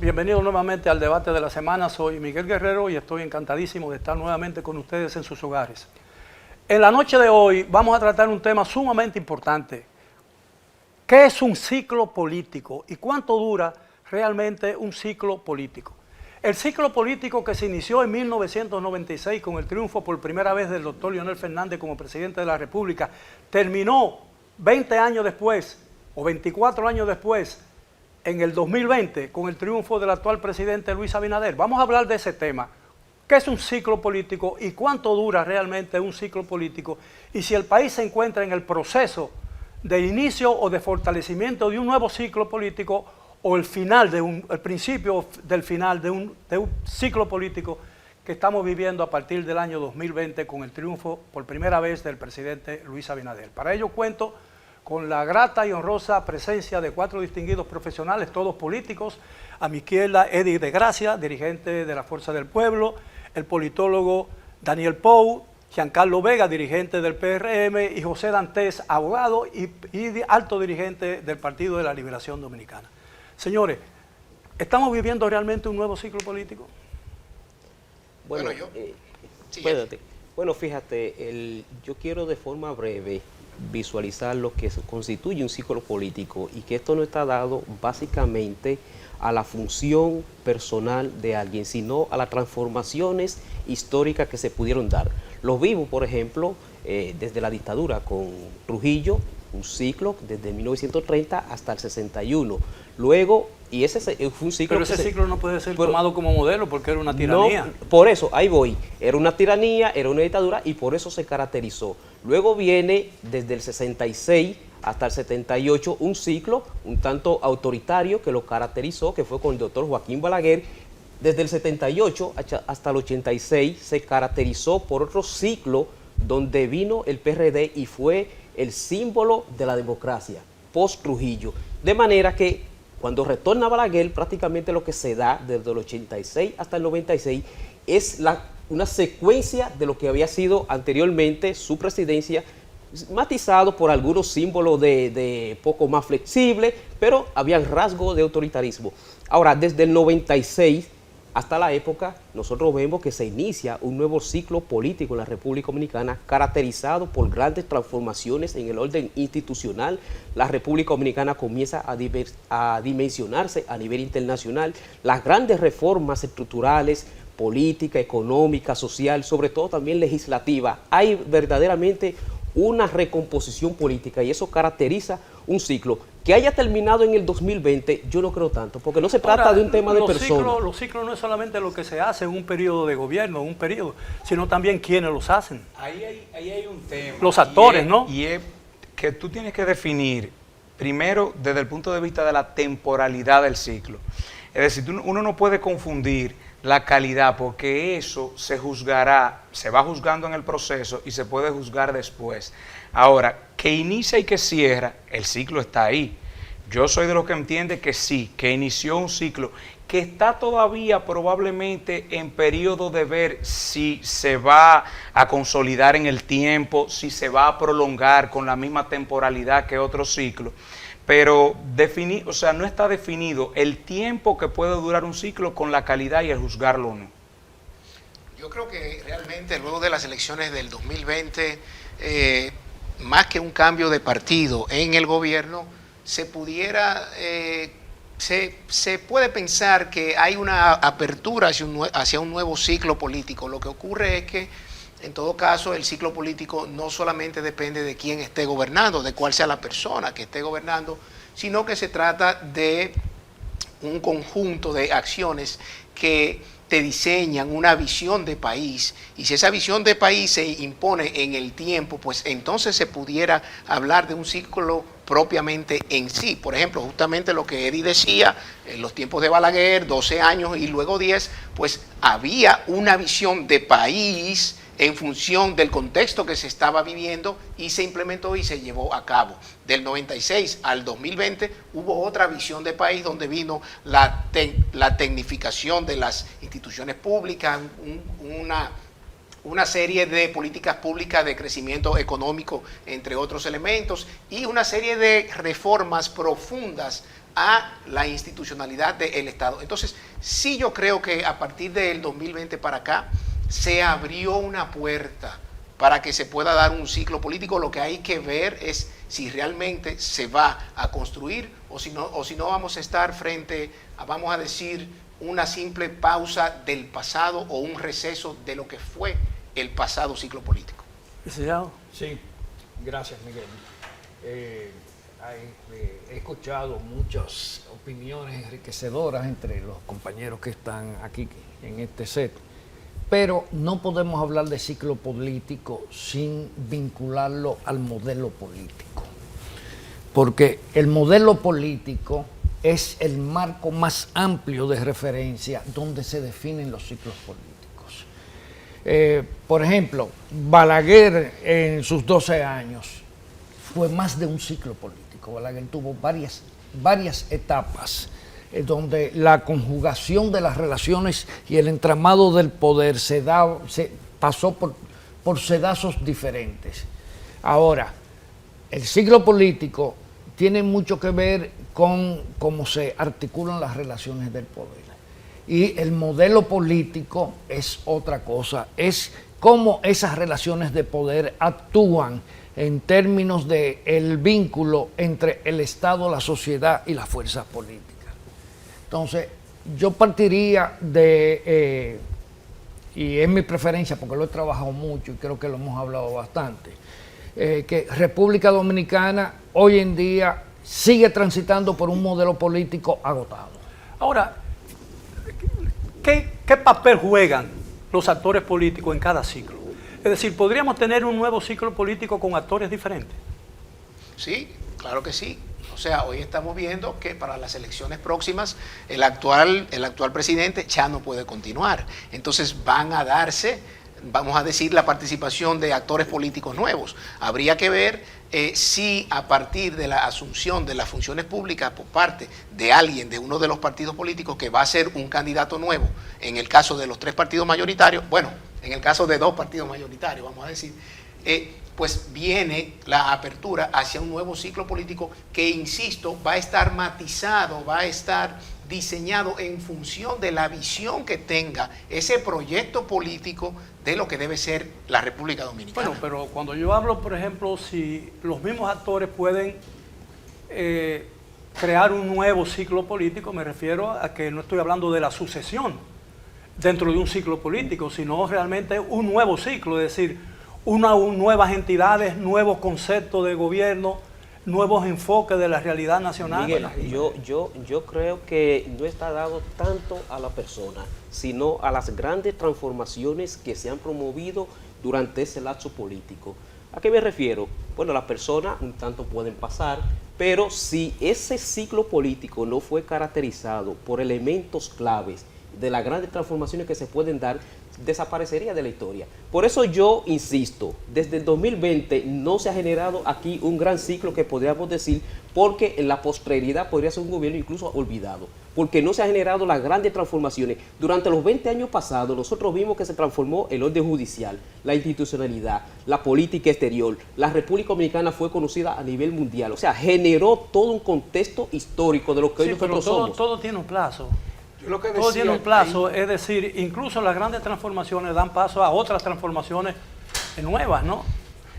bienvenidos nuevamente al debate de la semana. Soy Miguel Guerrero y estoy encantadísimo de estar nuevamente con ustedes en sus hogares. En la noche de hoy vamos a tratar un tema sumamente importante. ¿Qué es un ciclo político y cuánto dura realmente un ciclo político? El ciclo político que se inició en 1996 con el triunfo por primera vez del doctor Leonel Fernández como presidente de la República, terminó 20 años después o 24 años después, en el 2020, con el triunfo del actual presidente Luis Abinader. Vamos a hablar de ese tema. ¿Qué es un ciclo político y cuánto dura realmente un ciclo político? Y si el país se encuentra en el proceso de inicio o de fortalecimiento de un nuevo ciclo político o el principio del final de un ciclo político que estamos viviendo a partir del año 2020 con el triunfo por primera vez del presidente Luis Abinader. Para ello cuento con la grata y honrosa presencia de 4 distinguidos profesionales, todos políticos. A mi izquierda, Eddie de Gracia, dirigente de la Fuerza del Pueblo, el politólogo Daniel Pou, Giancarlo Vega, dirigente del PRM, y José Dantes, abogado y alto dirigente del Partido de la Liberación Dominicana. Señores, ¿estamos viviendo realmente un nuevo ciclo político? Bueno, fíjate, yo quiero de forma breve visualizar lo que constituye un ciclo político y que esto no está dado básicamente a la función personal de alguien, sino a las transformaciones históricas que se pudieron dar. Lo vimos, por ejemplo, desde la dictadura con Trujillo, un ciclo desde 1930 hasta el 61. Luego, y ese fue un ciclo... Pero ese ciclo no puede ser tomado como modelo porque era una tiranía. No, por eso, ahí voy. Era una tiranía, era una dictadura y por eso se caracterizó. Luego viene desde el 66 hasta el 78 un ciclo un tanto autoritario que lo caracterizó, que fue con el doctor Joaquín Balaguer. Desde el 78 hasta el 86 se caracterizó por otro ciclo donde vino el PRD y fue el símbolo de la democracia, post-Trujillo. De manera que cuando retorna Balaguer, prácticamente lo que se da desde el 86 hasta el 96 es una secuencia de lo que había sido anteriormente su presidencia, matizado por algunos símbolos de poco más flexible, pero habían rasgos de autoritarismo. Ahora, desde el 96 hasta la época, nosotros vemos que se inicia un nuevo ciclo político en la República Dominicana caracterizado por grandes transformaciones en el orden institucional. La República Dominicana comienza a dimensionarse a nivel internacional. Las grandes reformas estructurales, política, económica, social, sobre todo también legislativa. Hay verdaderamente una recomposición política y eso caracteriza un ciclo. Que haya terminado en el 2020, yo no creo tanto, porque no se trata de un tema de personas. Los ciclos no es solamente lo que se hace en un periodo de gobierno, sino también quienes los hacen. Ahí hay un tema. Los actores, ¿no? Y es que tú tienes que definir, primero, desde el punto de vista de la temporalidad del ciclo. Es decir, uno no puede confundir la calidad, porque eso se va juzgando en el proceso y se puede juzgar después. Ahora, que inicia y que cierra, el ciclo está ahí. Yo soy de los que entiende que sí, que inició un ciclo, que está todavía probablemente en periodo de ver si se va a consolidar en el tiempo, si se va a prolongar con la misma temporalidad que otro ciclo. Pero no está definido el tiempo que puede durar un ciclo con la calidad y el juzgarlo o no. Yo creo que realmente luego de las elecciones del 2020, más que un cambio de partido en el gobierno, se puede pensar que hay una apertura hacia un nuevo ciclo político. Lo que ocurre es que, en todo caso, el ciclo político no solamente depende de quién esté gobernando, de cuál sea la persona que esté gobernando, sino que se trata de un conjunto de acciones que te diseñan una visión de país, y si esa visión de país se impone en el tiempo, pues entonces se pudiera hablar de un ciclo propiamente en sí. Por ejemplo, justamente lo que Eddie decía, en los tiempos de Balaguer, 12 años y luego 10, pues había una visión de país en función del contexto que se estaba viviendo y se implementó y se llevó a cabo. Del 96 al 2020 hubo otra visión de país donde vino la tecnificación de las instituciones públicas, una serie de políticas públicas de crecimiento económico, entre otros elementos, y una serie de reformas profundas a la institucionalidad del Estado. Entonces, sí yo creo que a partir del 2020 para acá se abrió una puerta para que se pueda dar un ciclo político. Lo que hay que ver es si realmente se va a construir o si no vamos a estar frente a, vamos a decir, una simple pausa del pasado o un receso de lo que fue el pasado ciclo político. Licenciado. Sí, gracias, Miguel. He escuchado muchas opiniones enriquecedoras entre los compañeros que están aquí en este set, pero no podemos hablar de ciclo político sin vincularlo al modelo político, porque el modelo político es el marco más amplio de referencia donde se definen los ciclos políticos. Por ejemplo, Balaguer en sus 12 años fue más de un ciclo político. Balaguer tuvo varias etapas donde la conjugación de las relaciones y el entramado del poder se pasó por sedazos diferentes. Ahora, el ciclo político tiene mucho que ver con cómo se articulan las relaciones del poder. Y el modelo político es otra cosa, es cómo esas relaciones de poder actúan en términos del vínculo entre el Estado, la sociedad y las fuerzas políticas. Entonces, yo partiría de, y es mi preferencia porque lo he trabajado mucho y creo que lo hemos hablado bastante, que República Dominicana hoy en día sigue transitando por un modelo político agotado. Ahora, ¿qué papel juegan los actores políticos en cada ciclo? Es decir, ¿podríamos tener un nuevo ciclo político con actores diferentes? Sí, claro que sí. O sea, hoy estamos viendo que para las elecciones próximas el actual presidente ya no puede continuar. Entonces van a darse, vamos a decir, la participación de actores políticos nuevos. Habría que ver si a partir de la asunción de las funciones públicas por parte de alguien de uno de los partidos políticos que va a ser un candidato nuevo, en el caso de los 3 partidos mayoritarios, bueno, en el caso de 2 partidos mayoritarios, vamos a decir, pues viene la apertura hacia un nuevo ciclo político que, insisto, va a estar matizado, va a estar diseñado en función de la visión que tenga ese proyecto político de lo que debe ser la República Dominicana. Bueno, pero cuando yo hablo, por ejemplo, si los mismos actores pueden crear un nuevo ciclo político, me refiero a que no estoy hablando de la sucesión dentro de un ciclo político, sino realmente un nuevo ciclo, es decir, nuevas entidades, nuevos conceptos de gobierno, nuevos enfoques de la realidad nacional. Miguel, yo creo que no está dado tanto a la persona, sino a las grandes transformaciones que se han promovido durante ese lapso político. ¿A qué me refiero? Bueno, las personas un tanto pueden pasar, pero si ese ciclo político no fue caracterizado por elementos claves de las grandes transformaciones que se pueden dar, desaparecería de la historia. Por eso yo insisto, desde el 2020 no se ha generado aquí un gran ciclo que podríamos decir, porque en la posterioridad podría ser un gobierno incluso olvidado, porque no se han generado las grandes transformaciones. Durante los 20 años pasados nosotros vimos que se transformó el orden judicial, la institucionalidad, la política exterior. La República Dominicana fue conocida a nivel mundial, o sea, generó todo un contexto histórico de lo que hoy nosotros somos. Todo tiene un plazo. Lo que Todo tiene un decía plazo, ahí, es decir, incluso las grandes transformaciones dan paso a otras transformaciones nuevas, ¿no?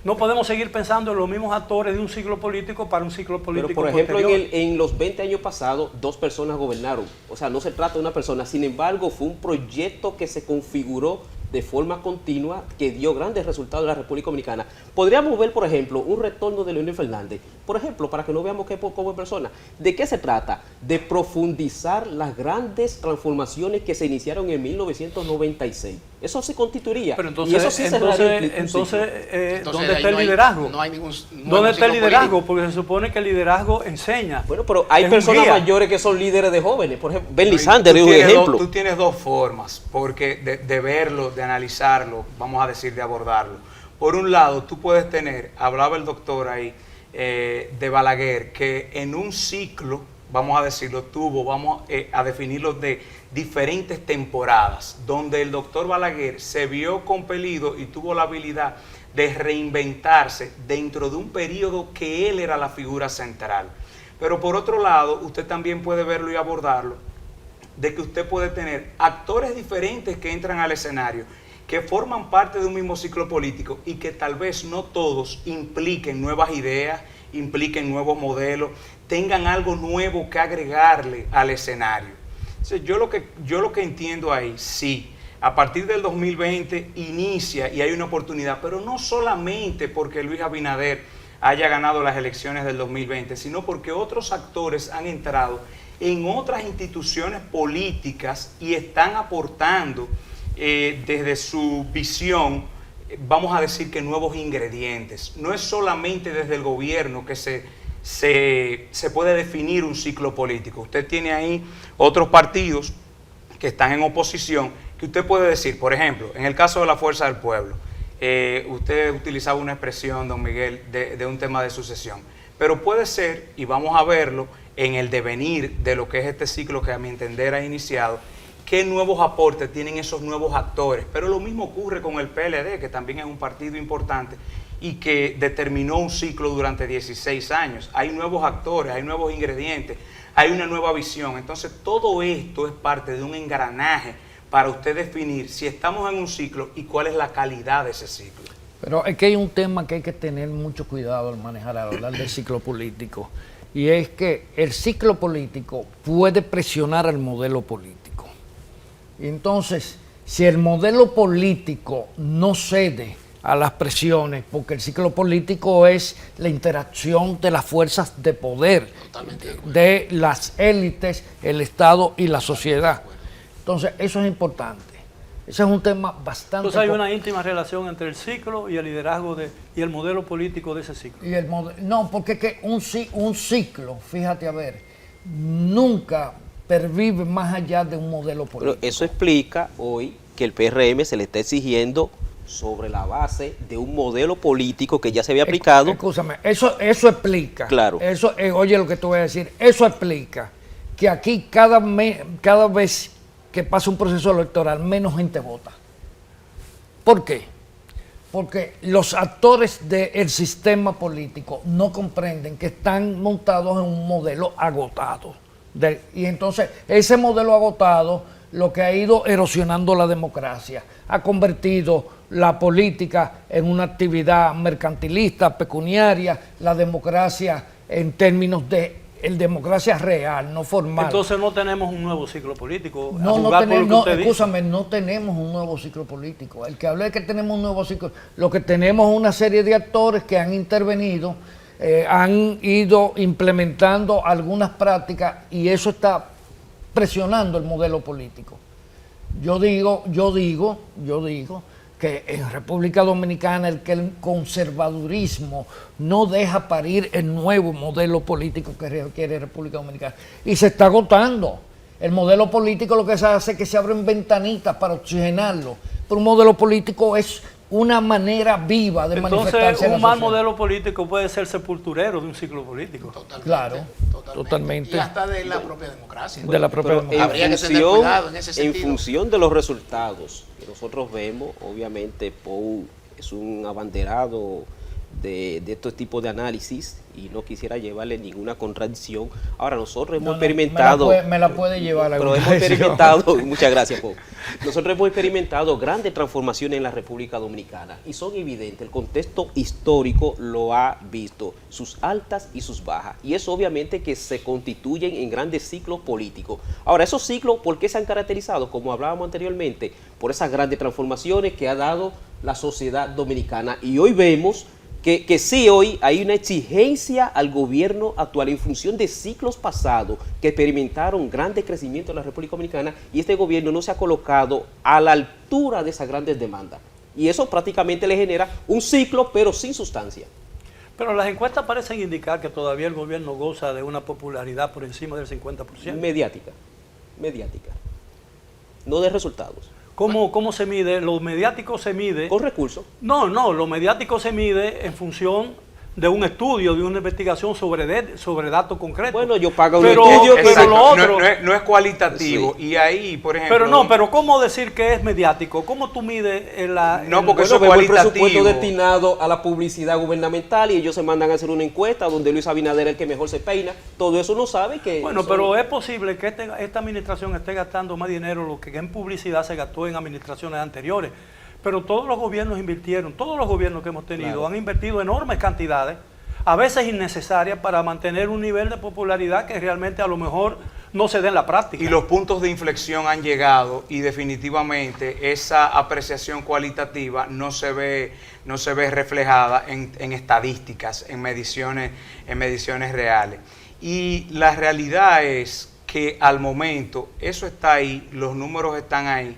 No podemos seguir pensando en los mismos actores de un ciclo político para un ciclo político pero, por ejemplo, posterior. en los 20 años pasados, 2 personas gobernaron. O sea, no se trata de una persona. Sin embargo, fue un proyecto que se configuró de forma continua, que dio grandes resultados en la República Dominicana. Podríamos ver, por ejemplo, un retorno de Leonel Fernández. Por ejemplo, para que no veamos que como persona. ¿De qué se trata? De profundizar las grandes transformaciones que se iniciaron en 1996. Eso se constituiría. Pero entonces, y eso sí entonces ¿dónde está el liderazgo? No hay ningún ¿Dónde está el ciclo liderazgo? político. Porque se supone que el liderazgo enseña. Bueno, pero hay Es un personas guía. mayores que son líderes de jóvenes. Por ejemplo, Ben Tú Lisander es un tienes ejemplo. tú tienes 2 formas porque de verlo, de analizarlo, vamos a decir, de abordarlo. Por un lado, tú puedes tener, hablaba el doctor ahí, de Balaguer, que en un ciclo, vamos a decirlo, vamos a definirlo de diferentes temporadas, donde el doctor Balaguer se vio compelido y tuvo la habilidad de reinventarse dentro de un periodo que él era la figura central. Pero por otro lado, usted también puede verlo y abordarlo, de que usted puede tener actores diferentes que entran al escenario, que forman parte de un mismo ciclo político y que tal vez no todos impliquen nuevas ideas, impliquen nuevos modelos, tengan algo nuevo que agregarle al escenario. Entonces, yo lo que entiendo ahí, sí, a partir del 2020 inicia y hay una oportunidad, pero no solamente porque Luis Abinader haya ganado las elecciones del 2020, sino porque otros actores han entrado en otras instituciones políticas y están aportando desde su visión, vamos a decir que nuevos ingredientes. No es solamente desde el gobierno que se puede definir un ciclo político. Usted tiene ahí otros partidos que están en oposición, que usted puede decir, por ejemplo, en el caso de la Fuerza del Pueblo, usted utilizaba una expresión, don Miguel, de un tema de sucesión, pero puede ser, y vamos a verlo en el devenir de lo que es este ciclo que a mi entender ha iniciado, qué nuevos aportes tienen esos nuevos actores. Pero lo mismo ocurre con el PLD, que también es un partido importante y que determinó un ciclo durante 16 años. Hay nuevos actores, hay nuevos ingredientes, hay una nueva visión. Entonces todo esto es parte de un engranaje para usted definir si estamos en un ciclo y cuál es la calidad de ese ciclo. Pero es que hay un tema que hay que tener mucho cuidado al manejar, al hablar del ciclo político, y es que el ciclo político puede presionar al modelo político. Y entonces, si el modelo político no cede a las presiones, porque el ciclo político es la interacción de las fuerzas de poder, de las élites, el Estado y la sociedad. Entonces, eso es importante. Ese es un tema bastante... Entonces hay una íntima relación entre el ciclo y el liderazgo y el modelo político de ese ciclo. Y no, porque es que un ciclo, fíjate a ver, nunca pervive más allá de un modelo político. Pero eso explica hoy que el PRM se le está exigiendo sobre la base de un modelo político que ya se había aplicado. Escúchame, eso explica. Claro. Eso, oye lo que te voy a decir, eso explica que aquí cada vez que pasa un proceso electoral, menos gente vota. ¿Por qué? Porque los actores del sistema político no comprenden que están montados en un modelo agotado. Y entonces ese modelo agotado lo que ha ido erosionando la democracia, ha convertido la política en una actividad mercantilista, pecuniaria, la democracia en términos de democracia real, no formal. Entonces no tenemos un nuevo ciclo político. No tenemos un nuevo ciclo político. El que habla de que tenemos un nuevo ciclo, lo que tenemos es una serie de actores que han intervenido, han ido implementando algunas prácticas y eso está presionando el modelo político. Yo digo que en República Dominicana el conservadurismo no deja parir el nuevo modelo político que requiere República Dominicana y se está agotando. El modelo político lo que se hace es que se abren ventanitas para oxigenarlo, pero un modelo político es una manera viva de manifestarse. Entonces, un mal modelo político puede ser sepulturero de un ciclo político. Totalmente, claro, totalmente. Y hasta de la propia democracia. De la propia democracia. Habría que tener cuidado en ese sentido. En función de los resultados que nosotros vemos, obviamente Pou es un abanderado de estos tipos de análisis y no quisiera llevarle ninguna contradicción. Ahora, nosotros hemos experimentado... Me la puede llevar la Pero hemos experimentado, muchas gracias, Pou. Nosotros hemos experimentado grandes transformaciones en la República Dominicana y son evidentes, el contexto histórico lo ha visto, sus altas y sus bajas, y eso obviamente que se constituyen en grandes ciclos políticos. Ahora, esos ciclos, ¿por qué se han caracterizado? Como hablábamos anteriormente, por esas grandes transformaciones que ha dado la sociedad dominicana, y hoy vemos que sí, hoy hay una exigencia al gobierno actual en función de ciclos pasados que experimentaron grandes crecimientos en la República Dominicana y este gobierno no se ha colocado a la altura de esas grandes demandas. Y eso prácticamente le genera un ciclo, pero sin sustancia. Pero las encuestas parecen indicar que todavía el gobierno goza de una popularidad por encima del 50%. Mediática, no de resultados. ¿Cómo se mide? Lo mediático se mide... Con recursos. No, lo mediático se mide en función de un estudio, de una investigación sobre datos concretos. Bueno, yo pago un Pero- estudio, pero Exacto, lo otro- no es cualitativo. Sí. Y ahí, por ejemplo... Pero no, pero ¿cómo decir que es mediático? ¿Cómo tú mides No, porque Bueno, eso es vemos el presupuesto cualitativo. destinado a la publicidad gubernamental y ellos se mandan a hacer una encuesta donde Luis Abinader es el que mejor se peina. Todo eso uno sabe que... Bueno, son- pero es posible que esta administración esté gastando más dinero lo que en publicidad se gastó en administraciones anteriores. Pero todos los gobiernos invirtieron, todos los gobiernos que hemos tenido Claro. han invertido enormes cantidades, a veces innecesarias, para mantener un nivel de popularidad que realmente a lo mejor no se da en la práctica. Y los puntos de inflexión han llegado y definitivamente esa apreciación cualitativa no se ve reflejada en estadísticas, en mediciones reales. Y la realidad es que al momento eso está ahí, los números están ahí.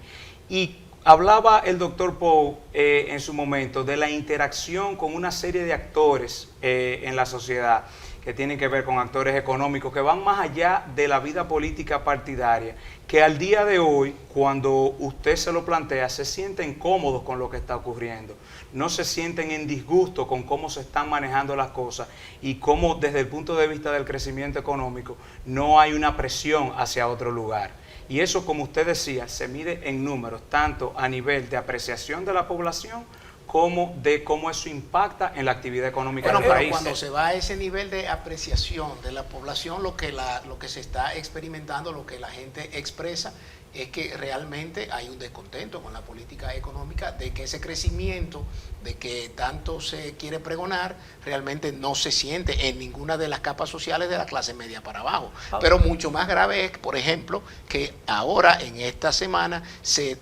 Y hablaba el doctor Pou en su momento de la interacción con una serie de actores en la sociedad que tienen que ver con actores económicos que van más allá de la vida política partidaria, que al día de hoy, cuando usted se lo plantea, se sienten cómodos con lo que está ocurriendo, no se sienten en disgusto con cómo se están manejando las cosas y cómo desde el punto de vista del crecimiento económico no hay una presión hacia otro lugar. Y eso, como usted decía, se mide en números, tanto a nivel de apreciación de la población como de cómo eso impacta en la actividad económica Bueno, del pero país. cuando se va a ese nivel de apreciación de la población, lo que se está experimentando, lo que la gente expresa, es que realmente hay un descontento con la política económica, de que ese crecimiento, de que tanto se quiere pregonar, realmente no se siente en ninguna de las capas sociales de la clase media para abajo. Pero mucho más grave es, por ejemplo, que ahora en esta semana se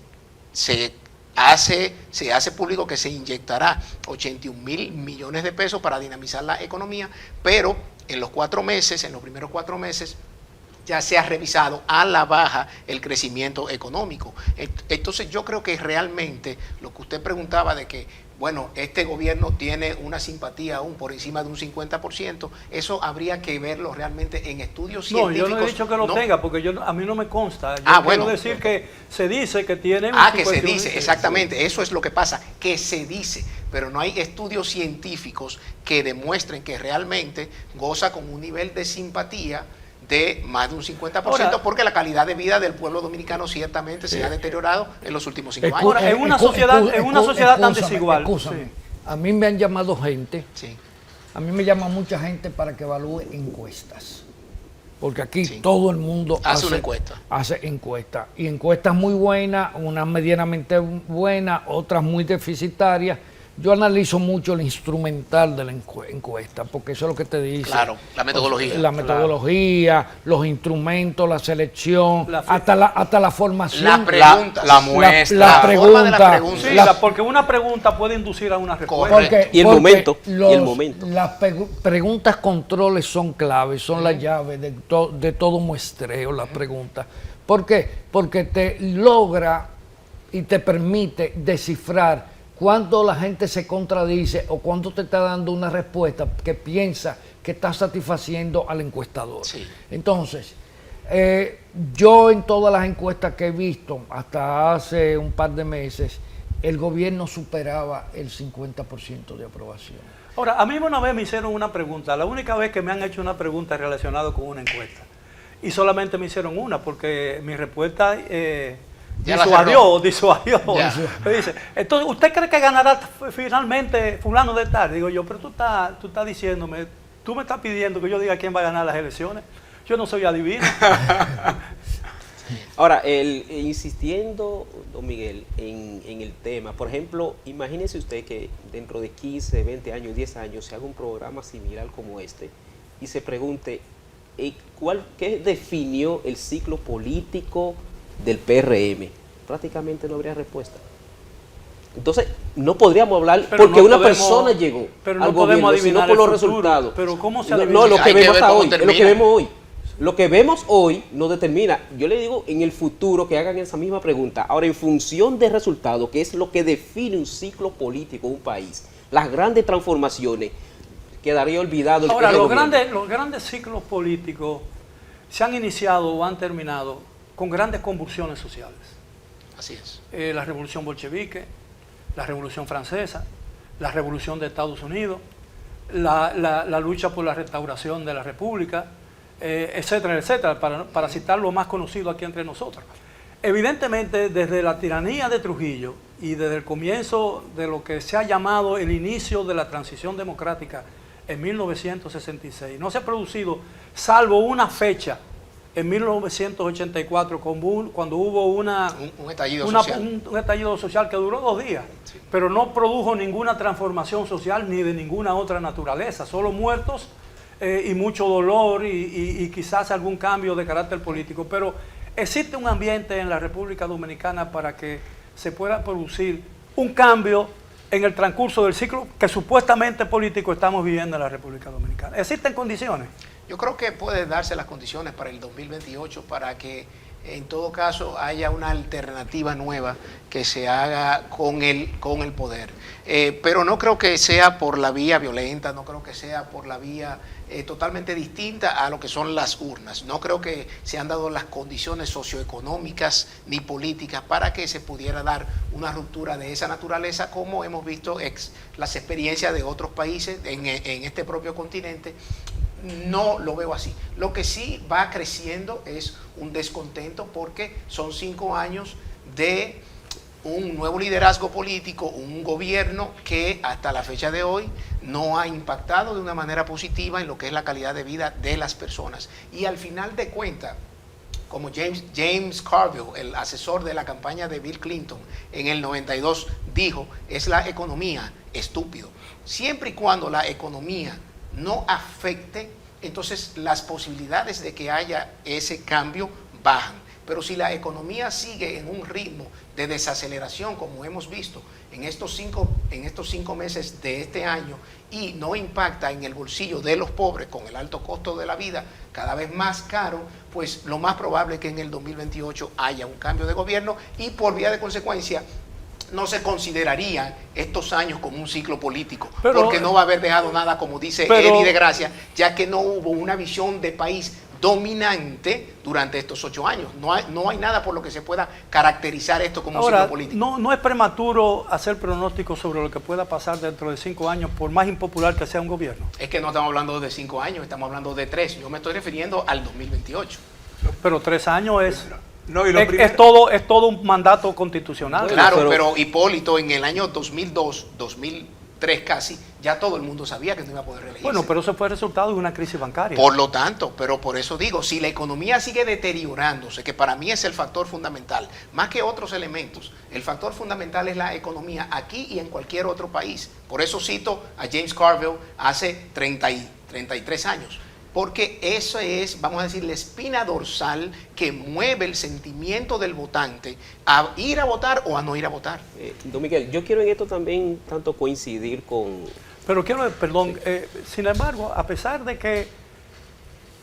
hace público que se inyectará 81.000 millones de pesos para dinamizar la economía, pero en los primeros 4 meses, ya se ha revisado a la baja el crecimiento económico. Entonces yo creo que realmente lo que usted preguntaba de que, bueno, este gobierno tiene una simpatía aún por encima de un 50%, eso habría que verlo realmente en estudios No, científicos. yo no he dicho que lo No. tenga, porque a mí no me consta. Yo Ah, quiero bueno. decir que se dice que tiene... Que se dice, exactamente, eso es lo que pasa, que se dice, pero no hay estudios científicos que demuestren que realmente goza con un nivel de simpatía de más de un 50%, Ahora, porque la calidad de vida del pueblo dominicano ciertamente se ha deteriorado en los últimos 5 años. Ahora, en una sociedad tan desigual. Escúchame. Sí. A mí me han llamado gente, Sí. a mí me llama mucha gente para que evalúe encuestas. Porque aquí Sí. todo el mundo Hace una encuesta. Hace encuestas. Y encuestas muy buenas, unas medianamente buenas, otras muy deficitarias. Yo analizo mucho el instrumental de la encuesta, porque eso es lo que te dice. Claro, la metodología. La metodología, los instrumentos, la selección, hasta la formación. Las preguntas. La muestra. La forma de la pregunta. pregunta. Sí, porque una pregunta puede inducir a una respuesta. Correcto. Y el momento, y el momento. Las preguntas controles son claves, son la llave de todo muestreo, las preguntas. ¿Por qué? Porque te logra y te permite descifrar cuando la gente se contradice o cuando te está dando una respuesta que piensa que está satisfaciendo al encuestador. Sí. Entonces, yo en todas las encuestas que he visto, hasta hace un par de meses, el gobierno superaba el 50% de aprobación. Ahora, a mí una vez me hicieron una pregunta, la única vez que me han hecho una pregunta relacionada con una encuesta. Y solamente me hicieron una, porque mi respuesta Ya la cerró. disuadió. Ya. Me dice, entonces, ¿usted cree que ganará finalmente fulano de tal? Digo yo, pero tú estás diciéndome, tú me estás pidiendo que yo diga quién va a ganar las elecciones. Yo no soy adivino. Ahora, insistiendo, don Miguel, en el tema, por ejemplo, imagínese usted que dentro de 15, 20 años, 10 años se haga un programa similar como este y se pregunte, ¿qué definió el ciclo político del PRM? Prácticamente no habría respuesta. Entonces, no podríamos hablar Pero porque no una podemos- persona llegó pero no al podemos gobierno, sino adivinar por los el futuro. resultados. Pero ¿cómo se No, adivina? no, lo que Hay que vemos ver hasta cómo hoy, lo que termina. vemos hoy. Lo que vemos hoy no determina. Yo le digo en el futuro que hagan esa misma pregunta. Ahora, en función del resultado, que es lo que define un ciclo político de un país, las grandes transformaciones, quedaría olvidado. Ahora, el los gobierno. grandes ciclos políticos se han iniciado o han terminado con grandes convulsiones sociales. Así es. La revolución bolchevique, la revolución francesa, la revolución de Estados Unidos, la lucha por la restauración de la República, etcétera, etcétera, para citar lo más conocido aquí entre nosotros. Evidentemente, desde la tiranía de Trujillo y desde el comienzo de lo que se ha llamado el inicio de la transición democrática en 1966, no se ha producido, salvo una fecha, en 1984, cuando hubo un estallido social. Un estallido social que duró 2 días, sí, pero no produjo ninguna transformación social ni de ninguna otra naturaleza, solo muertos y mucho dolor y quizás algún cambio de carácter político. Pero existe un ambiente en la República Dominicana para que se pueda producir un cambio en el transcurso del ciclo que supuestamente político estamos viviendo en la República Dominicana. ¿Existen condiciones? Yo creo que puede darse las condiciones para el 2028 para que en todo caso haya una alternativa nueva que se haga con el poder. Pero no creo que sea por la vía violenta, no creo que sea por la vía totalmente distinta a lo que son las urnas. No creo que se han dado las condiciones socioeconómicas ni políticas para que se pudiera dar una ruptura de esa naturaleza, como hemos visto las experiencias de otros países en este propio continente. No lo veo así. Lo que sí va creciendo es un descontento porque son 5 años de un nuevo liderazgo político, un gobierno que hasta la fecha de hoy no ha impactado de una manera positiva en lo que es la calidad de vida de las personas. Y al final de cuentas, como James Carville, el asesor de la campaña de Bill Clinton en el 92, dijo, es la economía, estúpido. Siempre y cuando la economía no afecte, entonces las posibilidades de que haya ese cambio bajan. Pero si la economía sigue en un ritmo de desaceleración, como hemos visto en estos 5 meses de este año, y no impacta en el bolsillo de los pobres con el alto costo de la vida cada vez más caro, pues lo más probable es que en el 2028 haya un cambio de gobierno y por vía de consecuencia no se consideraría estos años como un ciclo político, porque no va a haber dejado nada, como dice Eddie de Gracia, ya que no hubo una visión de país dominante durante estos 8 años. No hay nada por lo que se pueda caracterizar esto como un ciclo político. No es prematuro hacer pronósticos sobre lo que pueda pasar dentro de 5 años, por más impopular que sea un gobierno. Es que no estamos hablando de 5 años, estamos hablando de 3. Yo me estoy refiriendo al 2028. Pero 3 años es... No, es todo un mandato constitucional. Claro, pero Hipólito en el año 2002, 2003 casi, ya todo el mundo sabía que no iba a poder reelegirse. Bueno, pero eso fue resultado de una crisis bancaria. Por lo tanto, pero por eso digo, si la economía sigue deteriorándose, que para mí es el factor fundamental, más que otros elementos, el factor fundamental es la economía aquí y en cualquier otro país. Por eso cito a James Carville hace 33 años. Porque eso es, vamos a decir, la espina dorsal que mueve el sentimiento del votante a ir a votar o a no ir a votar. Don Miguel, yo quiero en esto también tanto coincidir con... Pero perdón, sin embargo, a pesar de que,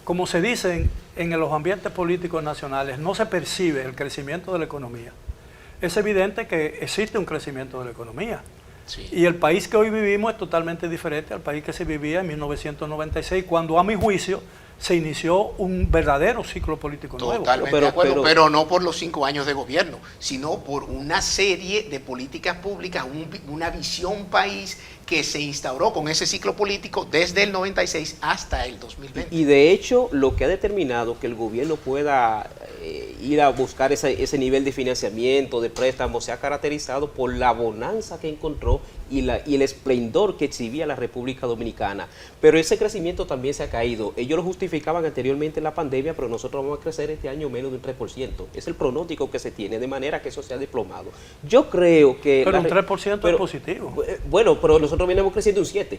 como se dice en los ambientes políticos nacionales, no se percibe el crecimiento de la economía, es evidente que existe un crecimiento de la economía. Sí. Y el país que hoy vivimos es totalmente diferente al país que se vivía en 1996, cuando a mi juicio se inició un verdadero ciclo político nuevo. Totalmente de acuerdo, pero no por los 5 años de gobierno, sino por una serie de políticas públicas, una visión país que se instauró con ese ciclo político desde el 96 hasta el 2020. Y de hecho, lo que ha determinado que el gobierno pueda ir a buscar ese nivel de financiamiento, de préstamo, se ha caracterizado por la bonanza que encontró y el esplendor que exhibía la República Dominicana. Pero ese crecimiento también se ha caído. Ellos lo justificaban anteriormente en la pandemia, pero nosotros vamos a crecer este año menos de un 3%. Es el pronóstico que se tiene, de manera que eso se ha desplomado. Yo creo que... Pero un 3% es positivo. Bueno, pero nosotros venimos creciendo un 7%.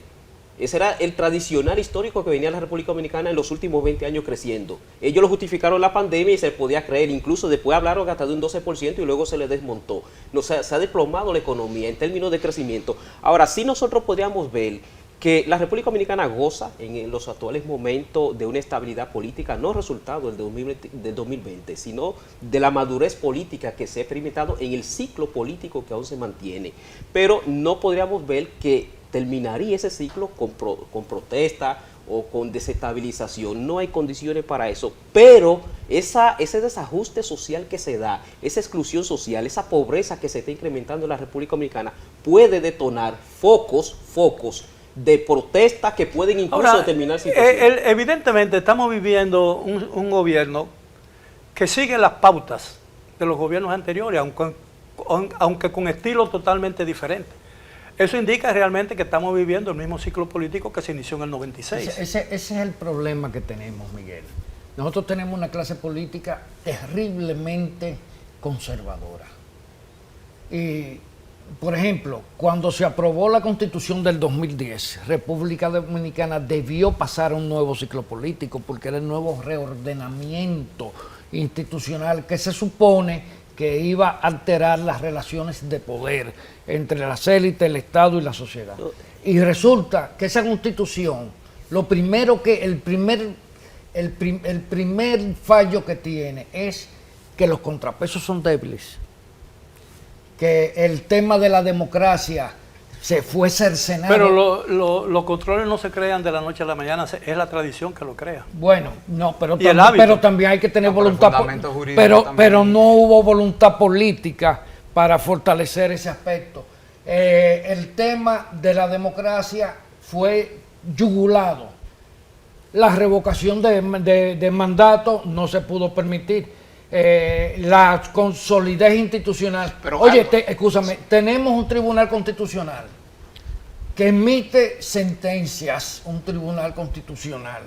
Ese era el tradicional histórico que venía la República Dominicana en los últimos 20 años creciendo. Ellos lo justificaron en la pandemia y se podía creer, incluso después hablaron hasta de un 12% y luego se les desmontó. Se ha desplomado la economía en términos de crecimiento. Ahora, sí nosotros podríamos ver que la República Dominicana goza en los actuales momentos de una estabilidad política, no resultado del 2020, sino de la madurez política que se ha experimentado en el ciclo político que aún se mantiene. Pero no podríamos ver que terminaría ese ciclo con protesta o con desestabilización. No hay condiciones para eso, pero ese desajuste social que se da, esa exclusión social, esa pobreza que se está incrementando en la República Dominicana puede detonar focos de protestas que pueden incluso determinar situaciones. Evidentemente estamos viviendo un gobierno que sigue las pautas de los gobiernos anteriores, aunque con estilos totalmente diferentes. Eso indica realmente que estamos viviendo el mismo ciclo político que se inició en el 96. Ese es el problema que tenemos, Miguel. Nosotros tenemos una clase política terriblemente conservadora. Y, por ejemplo, cuando se aprobó la Constitución del 2010, República Dominicana debió pasar a un nuevo ciclo político porque era el nuevo reordenamiento institucional que se supone que iba a alterar las relaciones de poder entre las élites, el Estado y la sociedad. Y resulta que esa Constitución, lo primero que el primer fallo que tiene es que los contrapesos son débiles, que el tema de la democracia se fue cercenado. Pero los controles no se crean de la noche a la mañana, es la tradición que lo crea. Bueno, no, pero también hay que tener voluntad, pero no hubo voluntad política para fortalecer ese aspecto. El tema de la democracia fue yugulado. La revocación de mandato no se pudo permitir. La solidez institucional. Pero, oye, escúchame, tenemos un tribunal constitucional que emite sentencias, un tribunal constitucional,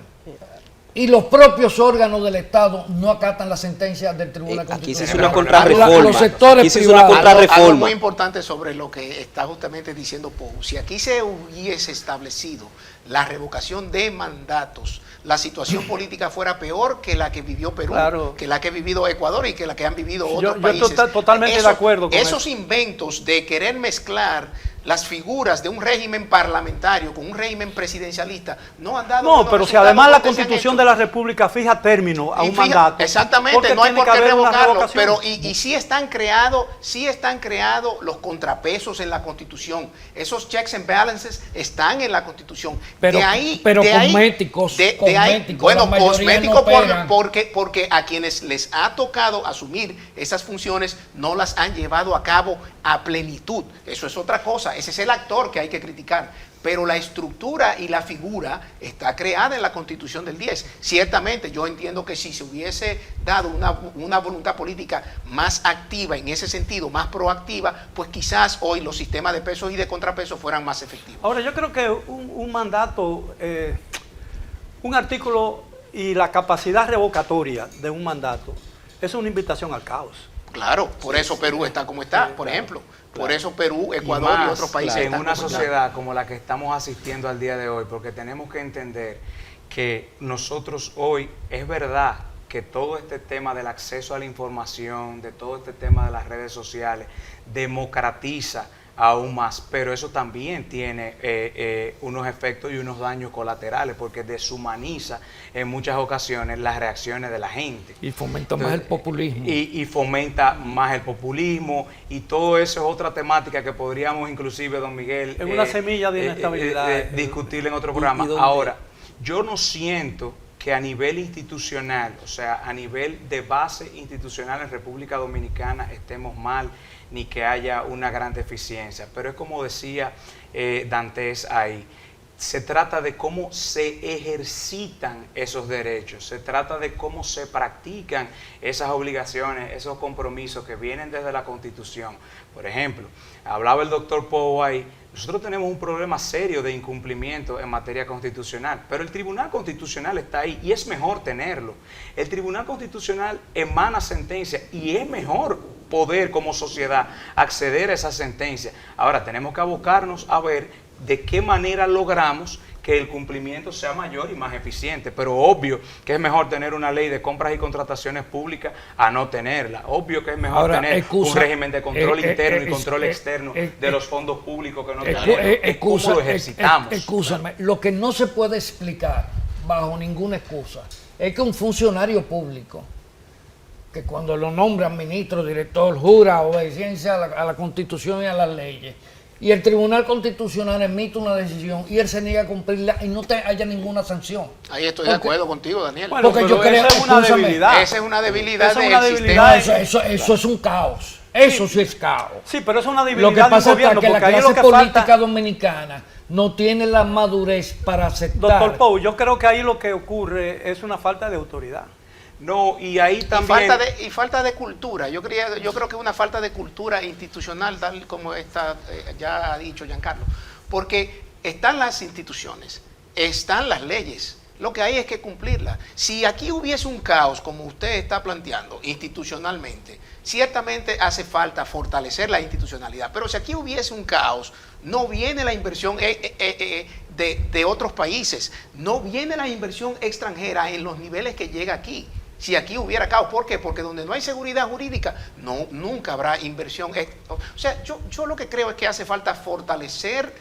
y los propios órganos del Estado no acatan las sentencias del tribunal constitucional. Aquí se hizo una contrarreforma. Los sectores aquí se hizo una contrarreforma. Algo muy importante sobre lo que está justamente diciendo Pou. Si aquí se hubiese establecido la revocación de mandatos, la situación política fuera peor que la que vivió Perú, claro, que la que ha vivido Ecuador y que la que han vivido otros yo países. Estoy totalmente de acuerdo con esos inventos de querer mezclar las figuras de un régimen parlamentario con un régimen presidencialista no han dado. No, pero si además la Constitución de la República fija término a un mandato. Exactamente, no hay por qué revocarlo, pero y sí están creados los contrapesos en la Constitución. Esos checks and balances están en la Constitución. Pero cosméticos. Bueno, cosméticos porque a quienes les ha tocado asumir esas funciones no las han llevado a cabo a plenitud. Eso es otra cosa. Ese es el actor que hay que criticar. Pero la estructura y la figura está creada en la Constitución del 10. Ciertamente, yo entiendo que si se hubiese dado una voluntad política más activa en ese sentido, más proactiva, pues quizás hoy los sistemas de pesos y de contrapesos fueran más efectivos. Ahora, yo creo que un mandato, un artículo y la capacidad revocatoria de un mandato es una invitación al caos. Claro, por eso Perú está como está, por ejemplo. Por eso Perú, Ecuador y otros países en están una como sociedad como la que estamos asistiendo al día de hoy, porque tenemos que entender que nosotros hoy, es verdad que todo este tema del acceso a la información, de todo este tema de las redes sociales, democratiza aún más, pero eso también tiene unos efectos y unos daños colaterales, porque deshumaniza en muchas ocasiones las reacciones de la gente. Y fomenta más el populismo. Y fomenta más el populismo, y todo eso es otra temática que podríamos inclusive, don Miguel, es una semilla de inestabilidad. Discutir en otro programa. Ahora, yo no siento que a nivel institucional, o sea, a nivel de base institucional en República Dominicana estemos mal, ni que haya una gran deficiencia. Pero es como decía Dantes ahí, se trata de cómo se ejercitan esos derechos, se trata de cómo se practican esas obligaciones, esos compromisos que vienen desde la Constitución. Por ejemplo, hablaba el doctor Pou ahí, nosotros tenemos un problema serio de incumplimiento en materia constitucional, pero el Tribunal Constitucional está ahí y es mejor tenerlo. El Tribunal Constitucional emana sentencias y es mejor poder como sociedad acceder a esa sentencia. Ahora tenemos que abocarnos a ver de qué manera logramos que el cumplimiento sea mayor y más eficiente, pero obvio que es mejor tener una ley de compras y contrataciones públicas a no tenerla. Obvio que es mejor tener un régimen de control interno y control externo de los fondos públicos que no tenemos. ¿Cómo lo ejercitamos? Excúsame, lo que no se puede explicar bajo ninguna excusa es que un funcionario público, que cuando lo nombran ministro, director, jura obediencia a la Constitución y a las leyes, y el Tribunal Constitucional emite una decisión y él se niega a cumplirla y no haya ninguna sanción. Ahí estoy de acuerdo contigo, Daniel. Bueno, Porque pero yo creo- esa es una escúchame, debilidad. Esa es una debilidad Esa es del una sistema. debilidad. Eso es un caos. Eso sí es caos. Sí, pero es una Lo debilidad que de un pasa es gobierno, que la porque ahí clase lo que política falta... dominicana no tiene la madurez para aceptar. Doctor Pou, yo creo que ahí lo que ocurre es una falta de autoridad. No, y ahí también... Y falta de cultura. Yo creo que es una falta de cultura institucional, tal como está, ya ha dicho Giancarlo. Porque están las instituciones, están las leyes. Lo que hay es que cumplirlas. Si aquí hubiese un caos, como usted está planteando, institucionalmente, ciertamente hace falta fortalecer la institucionalidad. Pero si aquí hubiese un caos, no viene la inversión de otros países, no viene la inversión extranjera en los niveles que llega aquí. Si aquí hubiera caos, ¿por qué? Porque donde no hay seguridad jurídica, nunca habrá inversión. O sea, yo lo que creo es que hace falta fortalecer,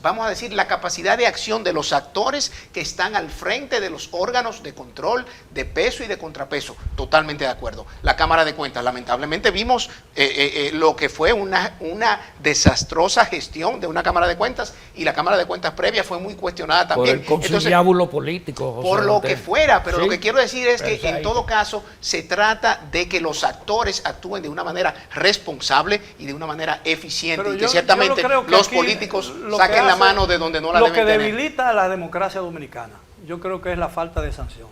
vamos a decir, la capacidad de acción de los actores que están al frente de los órganos de control, de peso y de contrapeso. Totalmente de acuerdo. La Cámara de Cuentas, lamentablemente vimos lo que fue una desastrosa gestión de una Cámara de Cuentas, y la Cámara de Cuentas previa fue muy cuestionada Por también. el conciliábulo político. José Por lo Montero. que fuera, pero Sí. lo que quiero decir es que en Perfecto. todo caso se trata de que los actores actúen de una manera responsable y de una manera eficiente, Pero y yo que ciertamente no creo que los aquí políticos lo saquen que la hace- mano de donde no la Lo deben que tener. debilita a la democracia dominicana, yo creo que es la falta de sanción.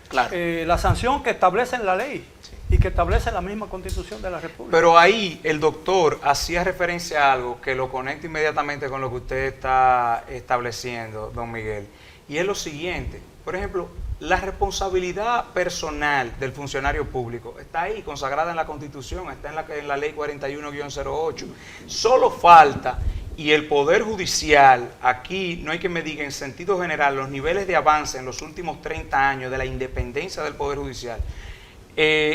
Claro. La sanción que establece en la ley y que establece la misma Constitución de la República. Pero ahí el doctor hacía referencia a algo que lo conecta inmediatamente con lo que usted está estableciendo, don Miguel. Y es lo siguiente, por ejemplo, la responsabilidad personal del funcionario público está ahí, consagrada en la Constitución, está en la ley 41-08. Solo falta, y el Poder Judicial, aquí no hay que me diga en sentido general, los niveles de avance en los últimos 30 años de la independencia del Poder Judicial,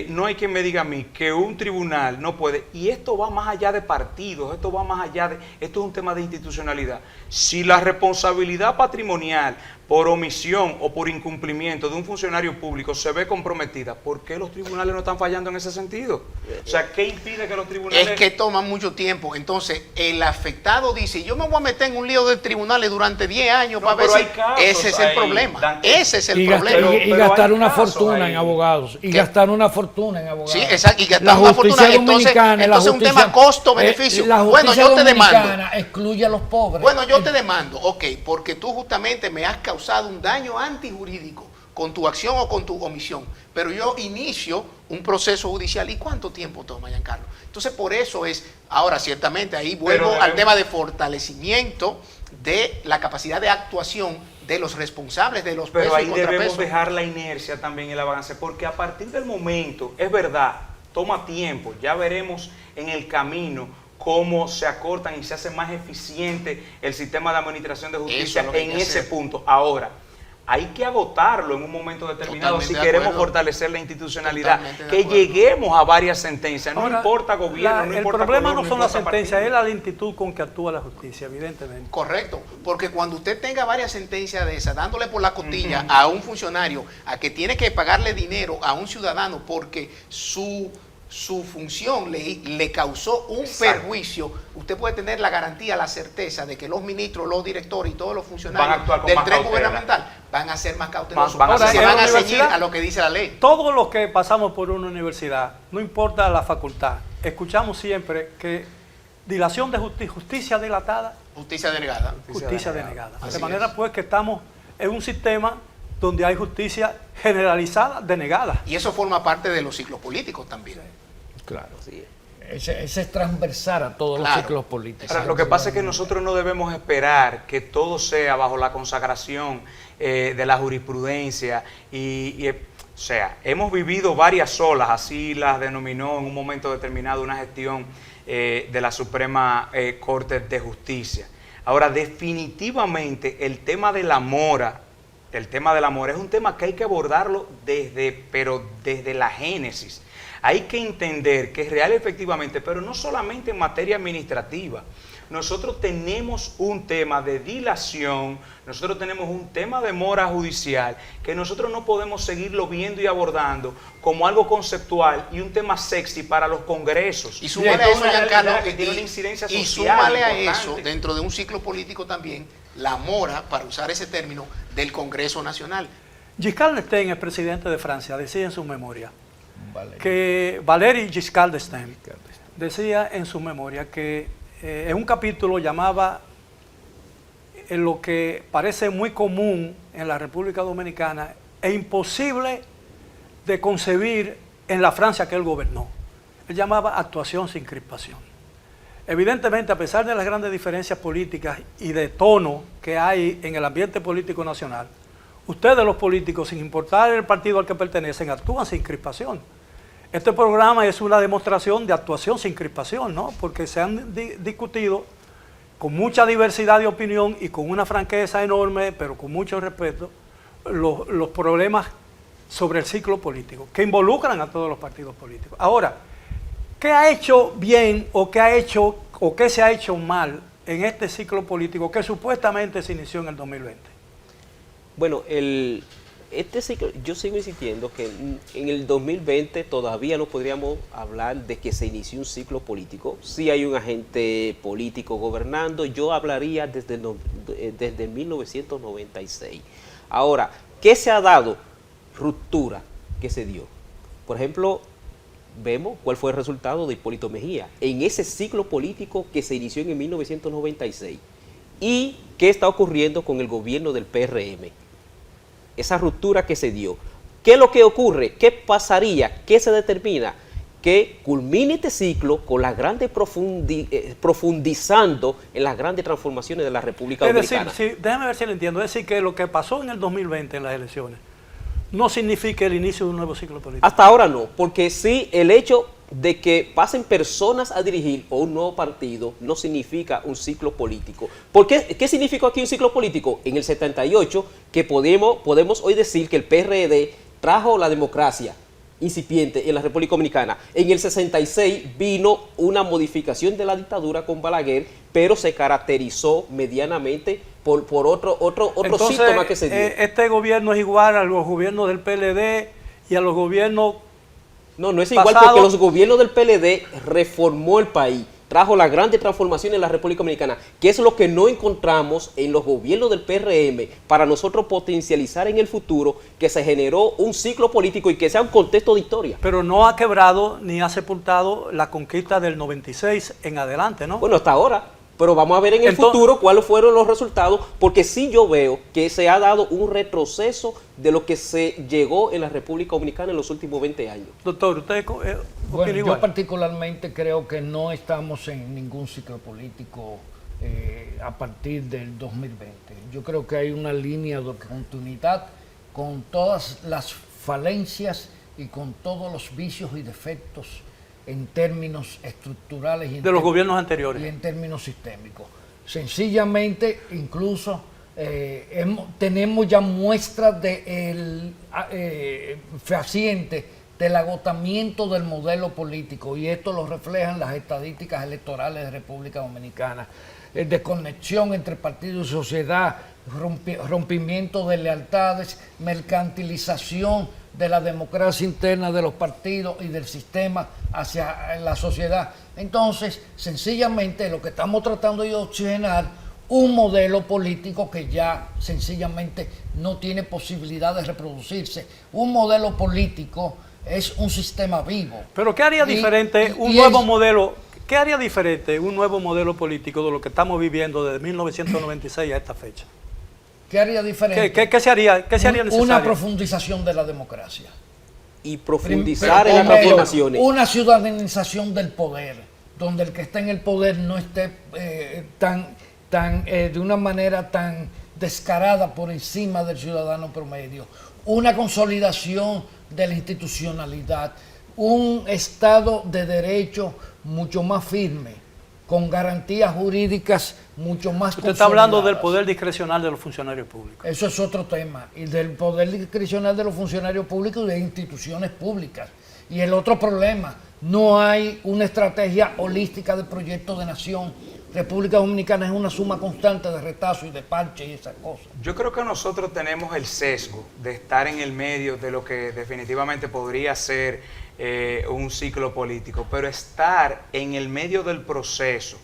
no hay quien me diga a mí que un tribunal no puede, y esto va más allá de partidos, esto va más allá de, esto es un tema de institucionalidad. Si la responsabilidad patrimonial por omisión o por incumplimiento de un funcionario público se ve comprometida, ¿por qué los tribunales no están fallando en ese sentido? O sea, ¿qué impide que los tribunales... Es que toma mucho tiempo. Entonces, el afectado dice, yo me voy a meter en un lío de tribunales durante 10 años No, para ver pero si... hay casos Ese es el ahí, problema. Dante. Ese es el Y problema. pero gastar hay una casos fortuna ahí. en abogados. Y ¿Qué? gastar una fortuna en abogados. Sí, exacto, y gastar La una justicia fortuna. Entonces, dominicana, la un justicia- tema costo-beneficio. la Bueno, justicia yo te demando. dominicana excluye a los pobres. Bueno, yo te demando, ok, porque tú justamente me has causado un daño antijurídico con tu acción o con tu omisión, pero yo inicio un proceso judicial. ¿Y cuánto tiempo toma, Giancarlo? Entonces, por eso es, ahora ciertamente ahí vuelvo Pero al tema de fortalecimiento de la capacidad de actuación de los responsables de los Pero pesos y ahí debemos contrapesos. dejar la inercia también en el avance, porque a partir del momento, es verdad, toma tiempo, ya veremos en el camino cómo se acortan y se hace más eficiente el sistema de administración de justicia Eso es lo que hay en que ese hacer. punto. Ahora, hay que agotarlo en un momento determinado Totalmente si de queremos acuerdo. fortalecer la institucionalidad, Totalmente de que acuerdo. lleguemos a varias sentencias, no Ahora, importa gobierno, no el importa problema color, no son las importa sentencias, partido. es la lentitud con que actúa la justicia, evidentemente. Correcto, porque cuando usted tenga varias sentencias de esas, dándole por la costilla a un funcionario, a que tiene que pagarle dinero a un ciudadano porque su función le causó un Exacto. perjuicio, usted puede tener la garantía, la certeza de que los ministros, los directores y todos los Van a funcionarios actuar con del más tren cautela. gubernamental van a ser más cautelosos, Van a porque ser se más van a cautelosos. ceñir a lo que dice la ley. Todos los que pasamos por una universidad, no importa la facultad, escuchamos siempre que dilación de justicia dilatada, Justicia denegada. justicia denegada. Así De manera es. pues que estamos en un sistema donde hay justicia generalizada denegada. Y eso forma parte de los ciclos políticos también. Claro. Sí. Ese es transversal a todos Claro. los ciclos políticos. Ahora, lo que pasa es que nosotros no debemos esperar que todo sea bajo la consagración de la jurisprudencia o sea, hemos vivido varias olas, así las denominó en un momento determinado una gestión de la Suprema Corte de Justicia. Ahora, definitivamente el tema de la mora es un tema que hay que abordarlo desde la génesis. Hay que entender que es real efectivamente, pero no solamente en materia administrativa. Nosotros tenemos un tema de dilación, nosotros tenemos un tema de mora judicial que nosotros no podemos seguirlo viendo y abordando como algo conceptual y un tema sexy para los congresos. Y súmale a eso, Giancarlo, que tiene una incidencia social y súmale a importante. eso, dentro de un ciclo político también, la mora, para usar ese término, del Congreso Nacional. Giscard d'Estaing, el presidente de Francia, decía en su memoria Vale. que Valéry Giscard d'Estaing decía en su memoria que en un capítulo llamaba en lo que parece muy común en la República Dominicana e imposible de concebir en la Francia que él gobernó. Él llamaba actuación sin crispación. Evidentemente, a pesar de las grandes diferencias políticas y de tono que hay en el ambiente político nacional, ustedes los políticos, sin importar el partido al que pertenecen, actúan sin crispación. Este programa es una demostración de actuación sin crispación, ¿no? Porque se han discutido con mucha diversidad de opinión y con una franqueza enorme, pero con mucho respeto, los problemas sobre el ciclo político, que involucran a todos los partidos políticos. Ahora, ¿qué ha hecho bien o qué se ha hecho mal en este ciclo político que supuestamente se inició en el 2020? Bueno, este ciclo, yo sigo insistiendo que en el 2020 todavía no podríamos hablar de que se inició un ciclo político. Sí hay un agente político gobernando, yo hablaría desde 1996. Ahora, ¿qué se ha dado? Ruptura que se dio. Por ejemplo, vemos cuál fue el resultado de Hipólito Mejía en ese ciclo político que se inició en 1996. ¿Y qué está ocurriendo con el gobierno del PRM? Esa ruptura que se dio. ¿Qué es lo que ocurre? ¿Qué pasaría? ¿Qué se determina? Que culmine este ciclo con las grandes profundizando en las grandes transformaciones de la República Dominicana. Es decir, déjame ver si lo entiendo. Es decir, que lo que pasó en el 2020 en las elecciones no significa el inicio de un nuevo ciclo político. Hasta ahora no, porque sí, el hecho de que pasen personas a dirigir o un nuevo partido no significa un ciclo político. ¿Por qué? ¿Qué significó aquí un ciclo político? En el 78, que podemos hoy decir que el PRD trajo la democracia incipiente en la República Dominicana. En el 66 vino una modificación de la dictadura con Balaguer, pero se caracterizó medianamente por otro Entonces, síntoma que se dio. Este gobierno es igual a los gobiernos del PLD y a los gobiernos... No es igual porque los gobiernos del PLD reformó el país, trajo la grande transformación en la República Dominicana, que es lo que no encontramos en los gobiernos del PRM para nosotros potencializar en el futuro que se generó un ciclo político y que sea un contexto de historia. Pero no ha quebrado ni ha sepultado la conquista del 96 en adelante, ¿no? Bueno, hasta ahora. Pero vamos a ver en el futuro cuáles fueron los resultados, porque sí yo veo que se ha dado un retroceso de lo que se llegó en la República Dominicana en los últimos 20 años. Doctor, ¿usted bueno, yo particularmente creo que no estamos en ningún ciclo político a partir del 2020. Yo creo que hay una línea de continuidad con todas las falencias y con todos los vicios y defectos en términos estructurales y de los gobiernos anteriores y en términos sistémicos. Sencillamente, incluso tenemos ya muestras fehacientes del agotamiento del modelo político, y esto lo reflejan las estadísticas electorales de República Dominicana. Desconexión entre partido y sociedad, rompimiento de lealtades, mercantilización de la democracia interna de los partidos y del sistema hacia la sociedad. Entonces, sencillamente lo que estamos tratando de oxigenar un modelo político que ya sencillamente no tiene posibilidad de reproducirse. Un modelo político es un sistema vivo. Pero ¿qué haría diferente un nuevo modelo? ¿Qué haría diferente un nuevo modelo político de lo que estamos viviendo desde 1996 a esta fecha? ¿Qué haría diferente? ¿Qué se haría necesario? Una profundización de la democracia. Y profundizar en las transformaciones. Una ciudadanización del poder, donde el que está en el poder no esté de una manera tan descarada por encima del ciudadano promedio. Una consolidación de la institucionalidad, un Estado de Derecho mucho más firme, con garantías jurídicas mucho más consolidadas. Usted está hablando del poder discrecional de los funcionarios públicos. Eso es otro tema, y del poder discrecional de los funcionarios públicos y de instituciones públicas. Y el otro problema, no hay una estrategia holística de proyecto de nación. República Dominicana es una suma constante de retazos y de parches y esas cosas. Yo creo que nosotros tenemos el sesgo de estar en el medio de lo que definitivamente podría ser un ciclo político, pero estar en el medio del proceso,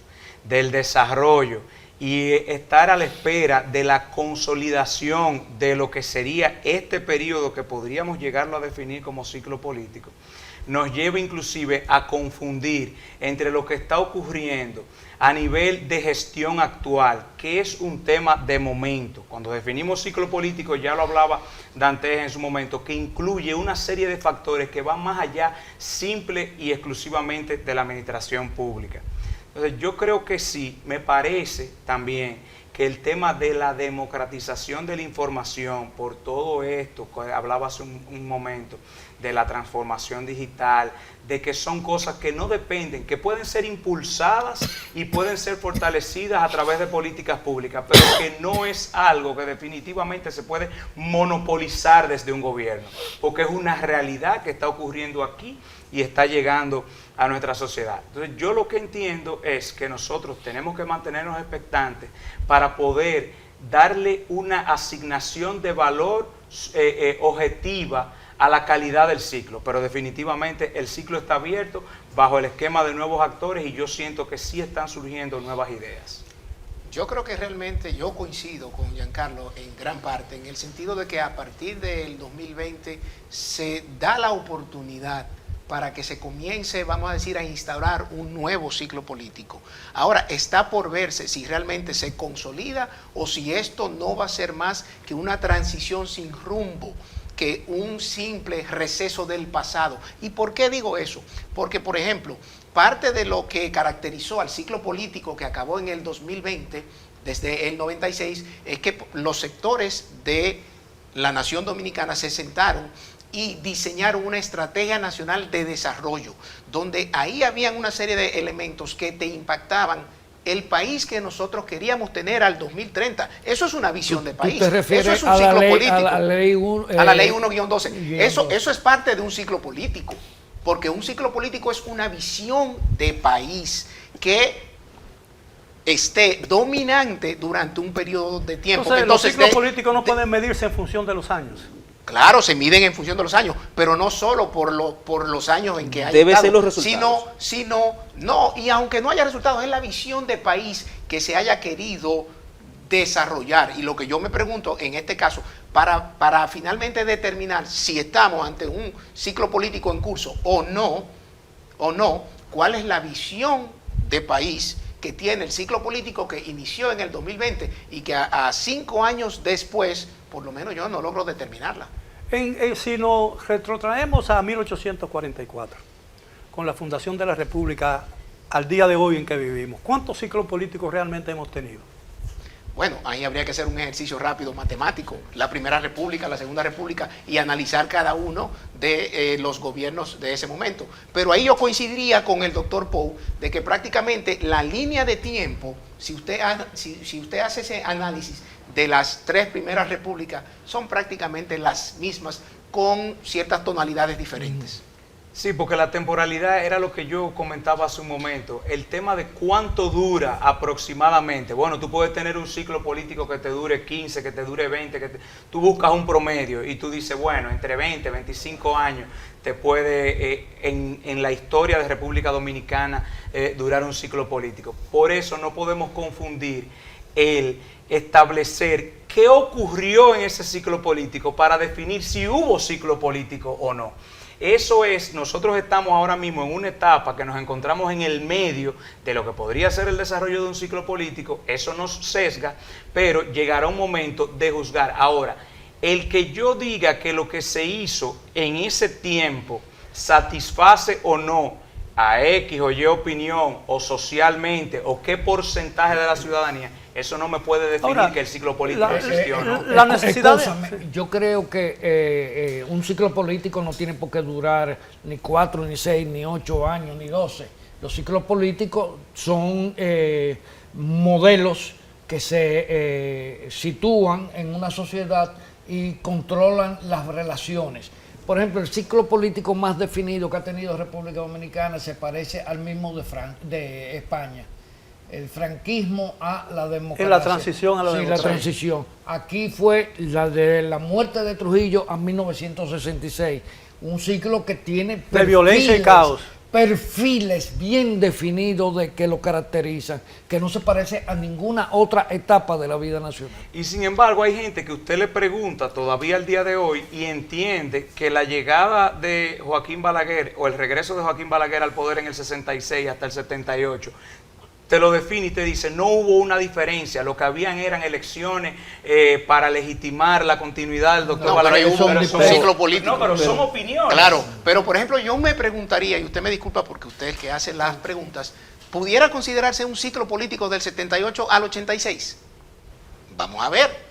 del desarrollo y estar a la espera de la consolidación de lo que sería este periodo que podríamos llegarlo a definir como ciclo político, nos lleva inclusive a confundir entre lo que está ocurriendo a nivel de gestión actual, que es un tema de momento. Cuando definimos ciclo político, ya lo hablaba Dantes en su momento, que incluye una serie de factores que van más allá simple y exclusivamente de la administración pública. Entonces yo creo que sí, me parece también que el tema de la democratización de la información, por todo esto que hablaba hace un momento, de la transformación digital, de que son cosas que no dependen, que pueden ser impulsadas y pueden ser fortalecidas a través de políticas públicas, pero que no es algo que definitivamente se puede monopolizar desde un gobierno, porque es una realidad que está ocurriendo aquí y está llegando a nuestra sociedad. Entonces yo lo que entiendo es que nosotros tenemos que mantenernos expectantes para poder darle una asignación de valor objetiva a la calidad del ciclo, pero definitivamente el ciclo está abierto bajo el esquema de nuevos actores y yo siento que sí están surgiendo nuevas ideas. Yo creo que realmente yo coincido con Giancarlo en gran parte, en el sentido de que a partir del 2020 se da la oportunidad para que se comience, vamos a decir, a instaurar un nuevo ciclo político. Ahora, está por verse si realmente se consolida o si esto no va a ser más que una transición sin rumbo, que un simple receso del pasado. ¿Y por qué digo eso? Porque, por ejemplo, parte de lo que caracterizó al ciclo político que acabó en el 2020, desde el 96, es que los sectores de la nación dominicana se sentaron y diseñaron una estrategia nacional de desarrollo, donde ahí habían una serie de elementos que te impactaban el país que nosotros queríamos tener al 2030. Eso es una visión de país. ¿Te refieres eso es un a ciclo la ley, político. a la ley 1-12. Eso es parte de un ciclo político, porque un ciclo político es una visión de país que esté dominante durante un periodo de tiempo. Entonces los ciclos políticos no pueden medirse en función de los años. Claro, se miden en función de los años, pero no solo por los años en que hay. Debe ser los resultados. No, y aunque no haya resultados, es la visión de país que se haya querido desarrollar. Y lo que yo me pregunto en este caso, para finalmente determinar si estamos ante un ciclo político en curso o no, ¿cuál es la visión de país que tiene el ciclo político que inició en el 2020 y que a 5 años después, por lo menos yo no logro determinarla? Si nos retrotraemos a 1844, con la fundación de la República, al día de hoy en que vivimos, ¿cuántos ciclos políticos realmente hemos tenido? Bueno, ahí habría que hacer un ejercicio rápido matemático, la Primera República, la Segunda República, y analizar cada uno de los gobiernos de ese momento. Pero ahí yo coincidiría con el doctor Pou de que prácticamente la línea de tiempo, si usted hace ese análisis de las 3 primeras repúblicas, son prácticamente las mismas con ciertas tonalidades diferentes. Sí, porque la temporalidad era lo que yo comentaba hace un momento, el tema de cuánto dura aproximadamente. Bueno, tú puedes tener un ciclo político que te dure 15, que te dure 20, tú buscas un promedio y tú dices, bueno, entre 20, 25 años te puede, en la historia de República Dominicana, durar un ciclo político. Por eso no podemos confundir el establecer qué ocurrió en ese ciclo político para definir si hubo ciclo político o no. Eso es, nosotros estamos ahora mismo en una etapa que nos encontramos en el medio de lo que podría ser el desarrollo de un ciclo político, eso nos sesga, pero llegará un momento de juzgar. Ahora, el que yo diga que lo que se hizo en ese tiempo satisface o no a X o Y opinión, o socialmente, o qué porcentaje de la ciudadanía, eso no me puede definir ahora, que el ciclo político existió, ¿no? La necesidad yo creo que un ciclo político no tiene por qué durar ni 4, ni 6, ni 8 años, ni 12. Los ciclos políticos son modelos que se sitúan en una sociedad y controlan las relaciones. Por ejemplo, el ciclo político más definido que ha tenido República Dominicana se parece al mismo de España. El franquismo a la democracia. En la transición a la democracia. Sí, la transición. Aquí fue la de la muerte de Trujillo a 1966. Un ciclo que tiene de violencia y caos. Perfiles bien definidos de que lo caracterizan, que no se parece a ninguna otra etapa de la vida nacional. Y sin embargo hay gente que usted le pregunta todavía al día de hoy y entiende que la llegada de Joaquín Balaguer o el regreso de Joaquín Balaguer al poder en el 66 hasta el 78 te lo define y te dice, no hubo una diferencia, lo que habían eran elecciones para legitimar la continuidad del doctor Balaguer. Pero hubo un ciclo político. No, pero son opiniones. Claro, pero por ejemplo yo me preguntaría, y usted me disculpa porque usted es el que hace las preguntas, ¿pudiera considerarse un ciclo político del 78 al 86? Vamos a ver.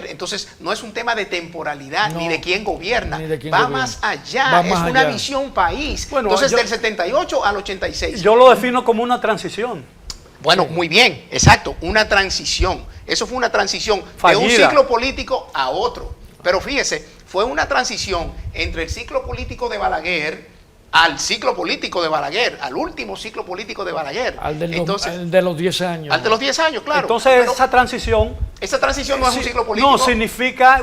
Entonces, no es un tema de temporalidad, ni de quién gobierna. Va más allá, es una visión país. Bueno, entonces, del 78 al 86. Yo lo defino como una transición. Bueno, muy bien, exacto, una transición. Eso fue una transición fallida, de un ciclo político a otro. Pero fíjese, fue una transición entre el ciclo político de Balaguer al ciclo político de Balaguer, al último ciclo político de Balaguer. Al de los 10 años. Al de los 10 años, claro. Entonces, pero esa transición no es un ciclo político. No, significa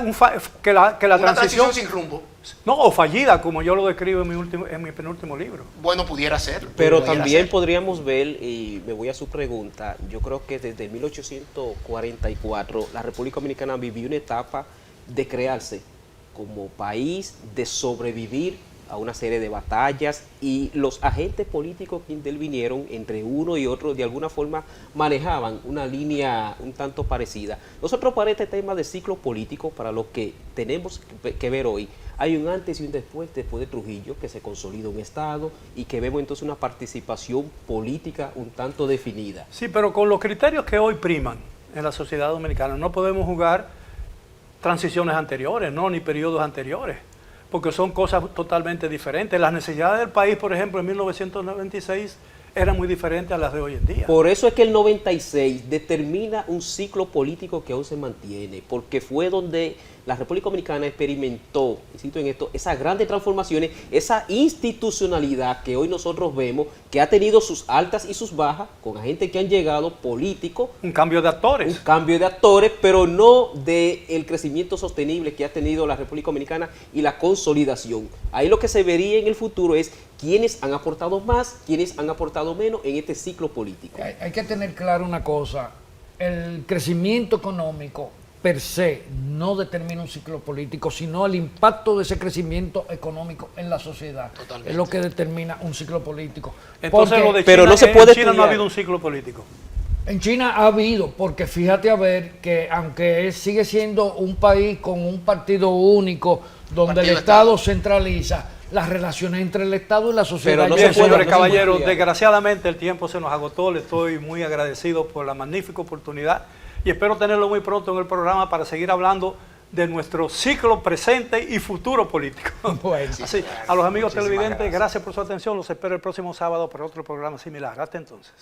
que la transición sin rumbo. No, o fallida, como yo lo describo en mi penúltimo libro. Bueno, pudiera ser. Pero también podríamos ver, y me voy a su pregunta, yo creo que desde 1844 la República Dominicana vivió una etapa de crearse como país, de sobrevivir a una serie de batallas, y los agentes políticos que intervinieron entre uno y otro de alguna forma manejaban una línea un tanto parecida. Nosotros para este tema de ciclo político, para lo que tenemos que ver hoy, hay un antes y un después de Trujillo, que se consolida un Estado y que vemos entonces una participación política un tanto definida. Sí, pero con los criterios que hoy priman en la sociedad dominicana no podemos jugar transiciones anteriores, no, ni periodos anteriores, porque son cosas totalmente diferentes. Las necesidades del país, por ejemplo, en 1996 eran muy diferentes a las de hoy en día. Por eso es que el 96 determina un ciclo político que aún se mantiene, porque fue donde la República Dominicana experimentó, insisto en esto, esas grandes transformaciones, esa institucionalidad que hoy nosotros vemos, que ha tenido sus altas y sus bajas, con agentes que han llegado, políticos. Un cambio de actores. Un cambio de actores, pero no del crecimiento sostenible que ha tenido la República Dominicana y la consolidación. Ahí lo que se vería en el futuro es quiénes han aportado más, quiénes han aportado menos en este ciclo político. Hay que tener claro una cosa, el crecimiento económico per se no determina un ciclo político, sino el impacto de ese crecimiento económico en la sociedad. Totalmente. Es lo que determina un ciclo político. Entonces, Porque lo de China, pero no se puede en China no ha estudiar. habido un ciclo político. en China ha habido, porque fíjate a ver que aunque sigue siendo un país con un partido único, donde el Estado centraliza, las relaciones entre el Estado y la sociedad. Pero no Bien, se puede, señores no se puede caballeros, estudiar. desgraciadamente el tiempo se nos agotó. Le estoy muy agradecido por la magnífica oportunidad y espero tenerlo muy pronto en el programa para seguir hablando de nuestro ciclo presente y futuro político. Bueno. Así, a los amigos Muchísimas televidentes, gracias. gracias por su atención. Los espero el próximo sábado para otro programa similar. Hasta entonces.